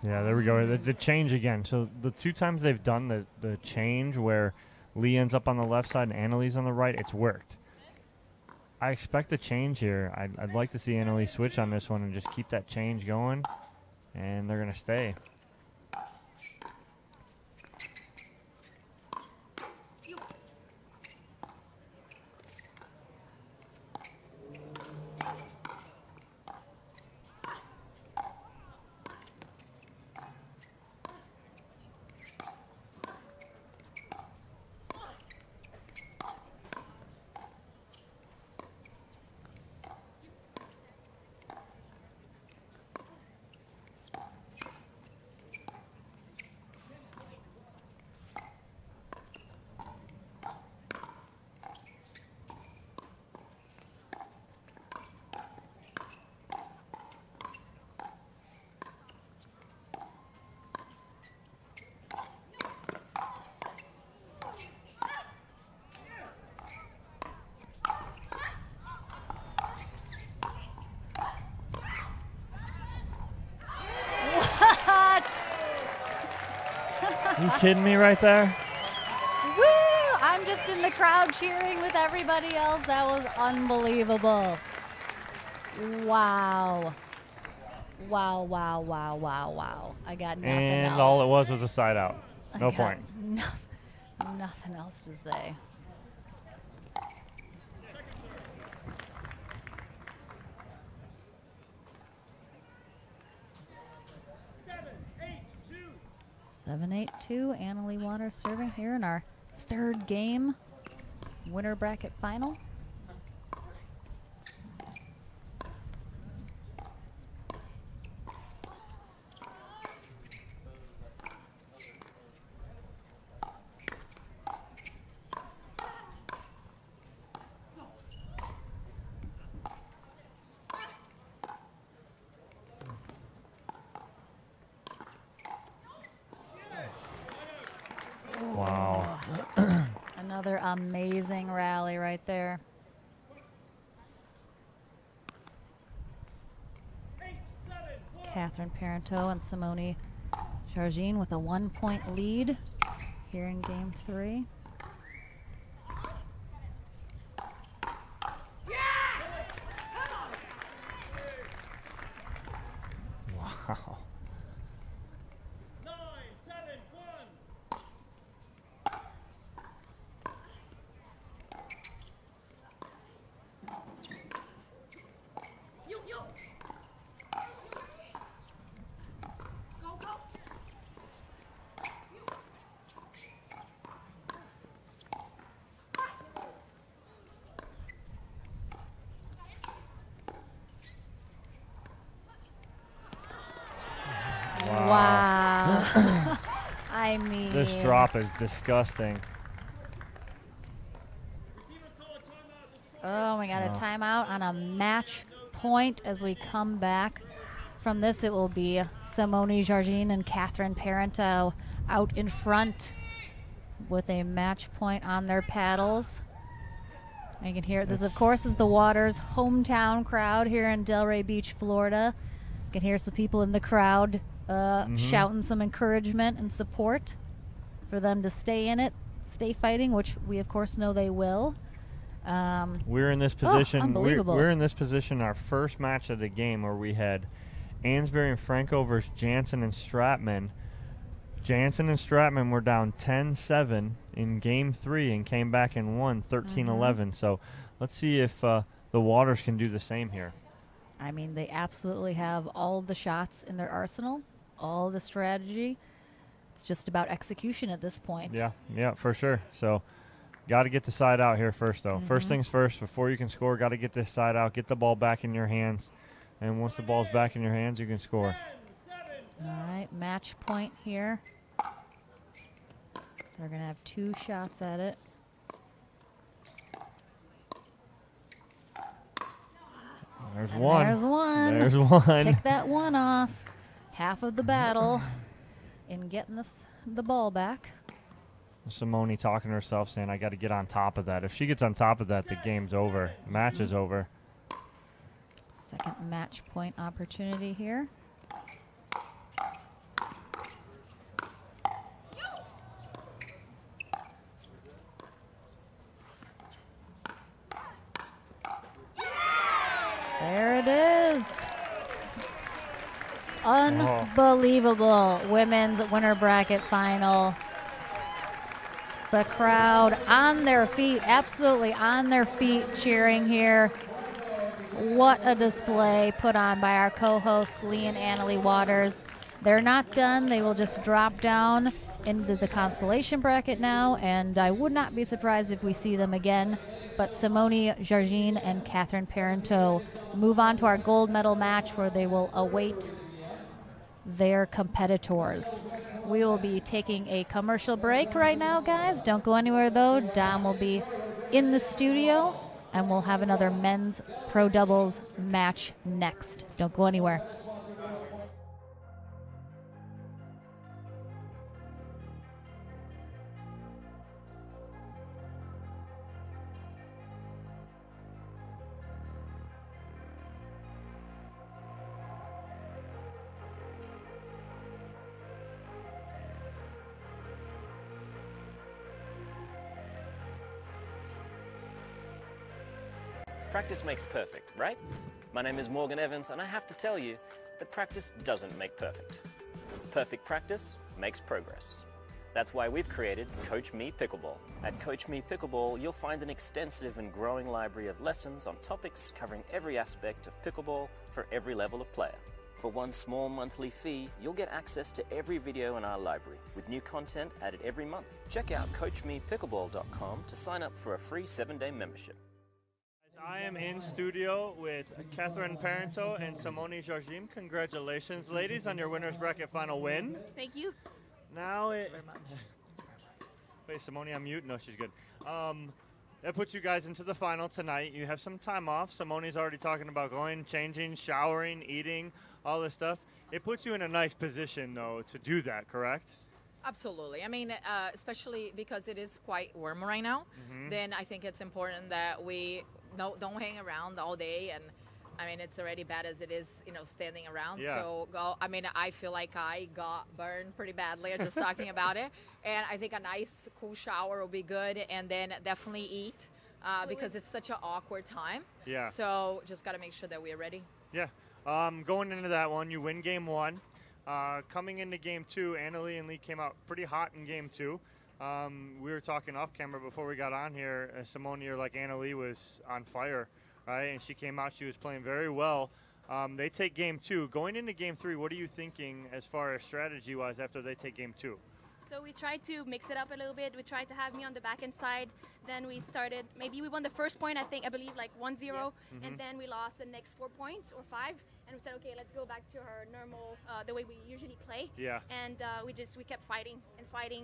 [SPEAKER 3] Yeah, there we go. The change again. So the two times they've done the change where Leigh ends up on the left side and Annalie's on the right, it's worked. I expect a change here. I'd like to see Annalie switch on this one and just keep that change going, and they're going to stay. You kidding me right there?
[SPEAKER 2] Woo! I'm just in the crowd cheering with everybody else. That was unbelievable. Wow. Wow, wow, wow, wow, wow. I got nothing else.
[SPEAKER 3] And all it was a side out. No point.
[SPEAKER 2] Nothing else to say. Seven, 8-2. Annalie Waters serving here in our third game. Winner bracket final.
[SPEAKER 3] Wow.
[SPEAKER 2] Another amazing rally right there. Catherine Parenteau and Simone Jardim with a 1-point lead here in game 3.
[SPEAKER 3] This drop is disgusting.
[SPEAKER 2] Oh, we got a timeout on a match point as we come back. From this, it will be Simone Jardim and Parenteau out in front with a match point on their paddles. You can hear this, of course, is the Waters' hometown crowd here in Delray Beach, Florida. You can hear some people in the crowd shouting some encouragement and support for them to stay in it, stay fighting, which we, of course, know they will.
[SPEAKER 3] We're in this position.
[SPEAKER 2] Unbelievable.
[SPEAKER 3] We're in this position our first match of the game where we had Ansbury and Franco versus Jansen and Stratman. Jansen and Stratman were down 10-7 in Game 3 and came back and won 13-11. So let's see if the Waters can do the same here.
[SPEAKER 2] I mean, they absolutely have all the shots in their arsenal, all the strategy. It's just about execution at this point.
[SPEAKER 3] Yeah, for sure. So got to get the side out here first, though. First things first, before you can score, got to get this side out, get the ball back in your hands. And once the ball's back in your hands, you can score.
[SPEAKER 2] All right, match point here. They're going to have 2 shots at it.
[SPEAKER 3] There's
[SPEAKER 2] And
[SPEAKER 3] one.
[SPEAKER 2] There's one.
[SPEAKER 3] There's one.
[SPEAKER 2] Tick that one off. Half of the battle in getting the ball back.
[SPEAKER 3] Simone talking to herself, saying, I got to get on top of that. If she gets on top of that, the game's over. Match is over.
[SPEAKER 2] Second match point opportunity here. There it is. Unbelievable women's winter bracket final. The crowd on their feet, absolutely on their feet, cheering here. What a display put on by our co-hosts, Leigh and Annalie Waters. They're not done. They will just drop down into the consolation bracket now, and I would not be surprised if we see them again. But Simone Jardim and Parenteau move on to our gold medal match where they will await their competitors. We will be taking a commercial break right now, guys. Don't go anywhere, though. Dom will be in the studio, and we'll have another men's pro doubles match next. Don't go anywhere.
[SPEAKER 1] Practice makes perfect, right? My name is Morgan Evans, and I have to tell you that practice doesn't make perfect. Perfect practice makes progress. That's why we've created Coach Me Pickleball. At Coach Me Pickleball, you'll find an extensive and growing library of lessons on topics covering every aspect of pickleball for every level of player. For one small monthly fee, you'll get access to every video in our library, with new content added every month. Check out CoachMePickleball.com to sign up for a free 7-day membership.
[SPEAKER 3] I am in studio with Parenteau and Simone Jardim. Congratulations, ladies, on your winners bracket final win.
[SPEAKER 5] Thank you.
[SPEAKER 3] Now it. Very much. Wait, Simone, I'm mute. No, she's good. That puts you guys into the final tonight. You have some time off. Simone's already talking about going, changing, showering, eating, all this stuff. It puts you in a nice position, though, to do that, correct?
[SPEAKER 5] Absolutely. I mean, especially because it is quite warm right now, then I think it's important that we don't hang around all day. And I mean, it's already bad as it is, standing around.
[SPEAKER 3] Yeah.
[SPEAKER 5] So I feel like I got burned pretty badly just talking about it. And I think a nice cool shower will be good. And then definitely eat because it's such an awkward time.
[SPEAKER 3] Yeah.
[SPEAKER 5] So just got to make sure that we're ready.
[SPEAKER 3] Yeah. Going into that one, you win game 1. Coming into game 2, Annalie and Leigh came out pretty hot in game 2. We were talking off camera before we got on here. Simone, you're like, Annalie was on fire, right? And she came out, she was playing very well. They take game 2. Going into game 3, what are you thinking as far as strategy-wise after they take game 2?
[SPEAKER 6] So we tried to mix it up a little bit. We tried to have me on the back-end side. Then we started, maybe we won the first point, I believe like 1-0. And then we lost the next 4 points or 5. and we said, okay, let's go back to our normal, the way we usually play.
[SPEAKER 3] Yeah.
[SPEAKER 6] And we kept fighting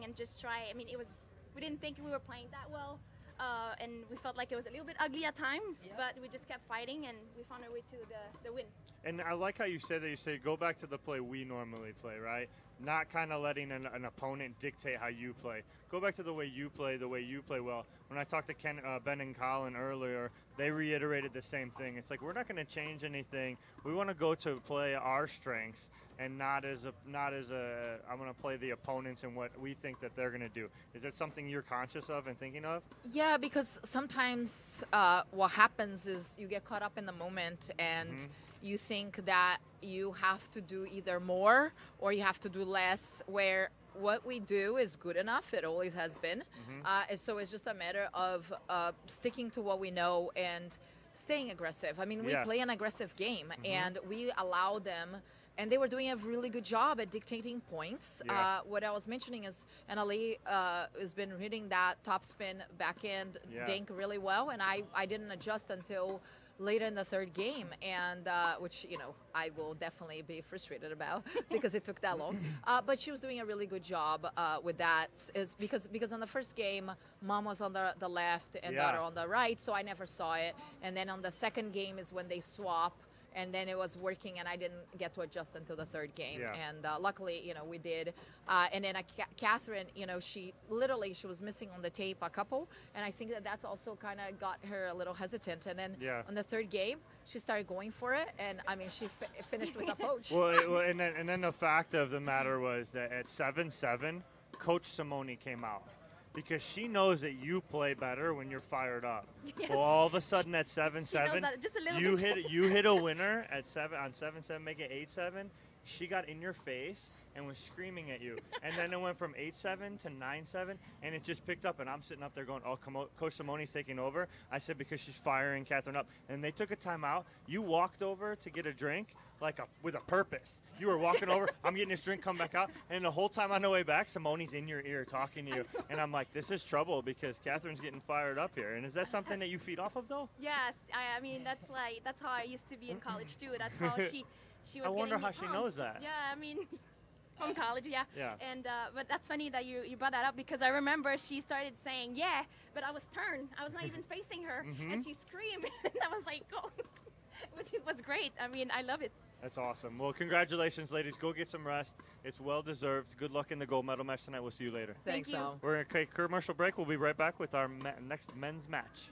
[SPEAKER 6] and just try. I mean, we didn't think we were playing that well. And we felt like it was a little bit ugly at times, but we just kept fighting and we found our way to the win.
[SPEAKER 3] And I like how you said that. You say go back to the play we normally play, right? Not kind of letting an opponent dictate how you play. Go back to the way you play well. When I talked to Ben and Colin earlier, they reiterated the same thing. It's like we're not going to change anything. We want to go to play our strengths and not as I'm going to play the opponents and what we think that they're going to do. Is that something you're conscious of and thinking of?
[SPEAKER 5] Yeah, because sometimes what happens is you get caught up in the moment and you think that you have to do either more or you have to do less, where what we do is good enough. It always has been. And so it's just a matter of sticking to what we know and staying aggressive. I mean, we play an aggressive game and we allow them, and they were doing a really good job at dictating points. What I was mentioning is Leigh has been hitting that topspin backhand dink really well, and I didn't adjust until later in the third game, and which, you know, I will definitely be frustrated about because it took that long. But she was doing a really good job with that, is because on the first game, Mom was on the left and daughter on the right, so I never saw it. And then on the second game is when they swap, and then it was working, and I didn't get to adjust until the third game. And luckily, you know, we did. And then Catherine, you know, she was missing on the tape a couple, and I think that's also kind of got her a little hesitant. And then on the third game, she started going for it, and I mean, she finished with a poach.
[SPEAKER 3] And then the fact of the matter was that at 7-7, Coach Simone came out, because she knows that you play better when you're fired up.
[SPEAKER 6] Yes.
[SPEAKER 3] Well, all of a sudden at 7-7, you hit a winner at 7-7, make it 8-7. She got in your face and was screaming at you, and then it went from 8-7 to 9-7, and it just picked up. And I'm sitting up there going, "Oh, Coach Simone's taking over." I said, because she's firing Catherine up, and they took a timeout. You walked over to get a drink with a purpose. You were walking over, I'm getting this drink, come back out, and the whole time on the way back, Simone's in your ear talking to you. And I'm like, this is trouble because Catherine's getting fired up here. And is that something that you feed off of, though?
[SPEAKER 6] Yes, I mean, that's how I used to be in college, too. That's how she was
[SPEAKER 3] I wonder how
[SPEAKER 6] getting
[SPEAKER 3] she knows that.
[SPEAKER 6] Yeah, I mean, from college, yeah. And but that's funny that you brought that up, because I remember she started saying, yeah, but I was turned. I was not even facing her, and she screamed. And I was like, oh, which was great. I mean, I love it.
[SPEAKER 3] That's awesome. Well, congratulations, ladies. Go get some rest. It's well-deserved. Good luck in the gold medal match tonight. We'll see you later.
[SPEAKER 5] Thanks,
[SPEAKER 6] you.
[SPEAKER 5] Al.
[SPEAKER 3] We're going to take a commercial break. We'll be right back with our next men's match.